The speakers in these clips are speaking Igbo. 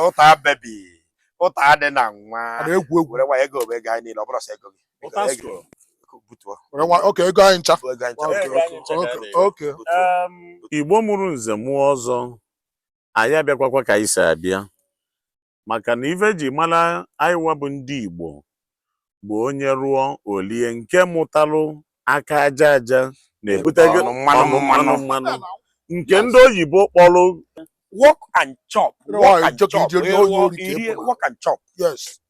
ụta bebi ụta dị na nwa were nwa ego ego anyị niile ọ bụrụ sọ ego gị okay, ego anyị ncha Igbo mụrụ nze mụọ ọzọ anyị abịakwakwa ka anyị si abịa maka na ife ji mara anyị wabụ ndị Igbo bụ onye rụọ olie nke mụtalụ aka aja aja na-ebute mmanụ nke ndị oyibo kpọrọ work and chop. Yes.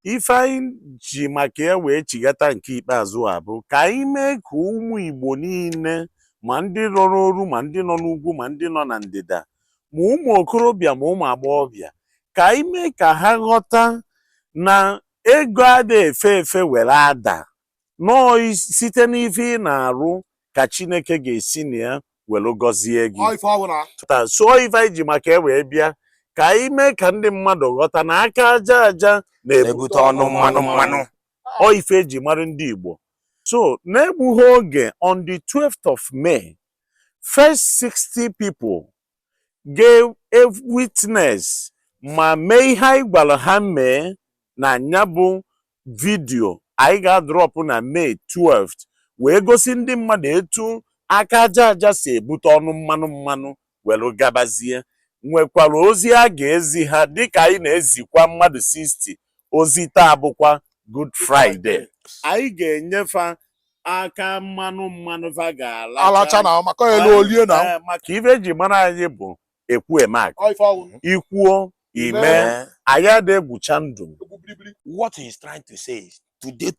Ife anyị ji maka ya wee chigata nke ikpeazụ a bụ ka anyị mee ka ụmụ Igbo niile ma ndị nọ n'oru ma ndị nọ n'ugwu ma ndị nọ na ndịda ma ụmụ okorobịa ma ụmụ agbọghọbịa ka anyị mee ka ha ghọta na ego adịghị efe efe were ada nọọ site n'ife ị na-arụ ka Chineke ga-esi na ya were gọzie gị. So ife anyị ji maka ya wee bịa ka anyị mee ka ndị mmadụ ghọta na aka aja aja na-ebute ọnụ mmanụ mmanụ. Ọ ife eji mara ndị Igbo. So na-egbughị oge on the 12th of May, first 60 people gave a witness ma mee ihe anyị gwara ha mee na nya bụ vidio anyị ga-adrọpụ na May 12th wee gosi ndị mmadụ etu aka aja aja si ebute ọnụ mmanụ mmanụ were gabazie. Nwekwara ozi a ga-ezi ha dịka anyị na-ezikwa mmadụ 60 ozi taa bụkwa Good Friday. Anyị ga-enyefe aka mmanụ mmanụ va alacha na maka elu olie na maka ife eji mara anyị bụ ekwu emak ikwuo ime anyị ada egwucha ndụ. What he's trying to say is today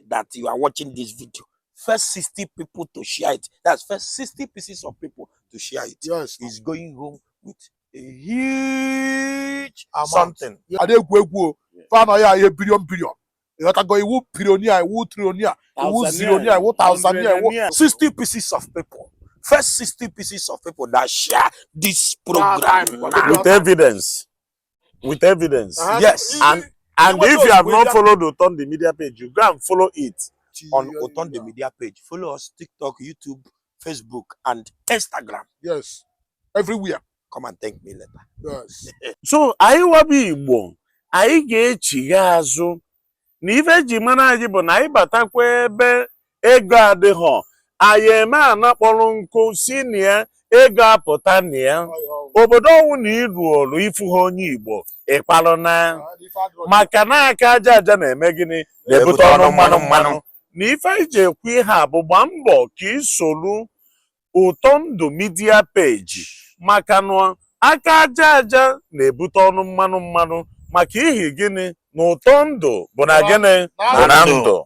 that you are watching this video, first 60 people to share it, that's first 60 pieces of people to share it. Yes. He's going home with a huge something. Adegwu fana ya ye billion. You can go iwu billionaire, iwu trillionaire, iwu zillionaire, iwu thousandaire, 60 pieces of people. First 60 pieces of people that share this program with evidence. With evidence. Yes. And if you have not followed ÜTỌNDU media page, you go and follow it on ÜTỌNDU media page. Follow us TikTok, YouTube, Facebook, and Instagram. Yes. Everywhere. Come and thank me later. Yes. So anyị wabi Igbo, anyị ga-echigha azụ na ife ji mara anyị bụ na anyị batakwa ebe ego adịghọ anyị eme anakpọrọ nkụ si na ya ego apụta na ya obodo ọnwụ na iruolu ifu ha onye Igbo ịkpalụ na maka na aka aja aja na-eme gịnị na-ebute ọnụ mmanụ mmanụ na ife anyị ji ekwu ihe a bụ gbaa mbọ ka isolu ÜTỌNDU media page maka na aka aja aja na-ebute ọnụ mmanụ mmanụ maka ihi gịnị na ÜTỌNDU bụ na gịnị bụ na ndụ.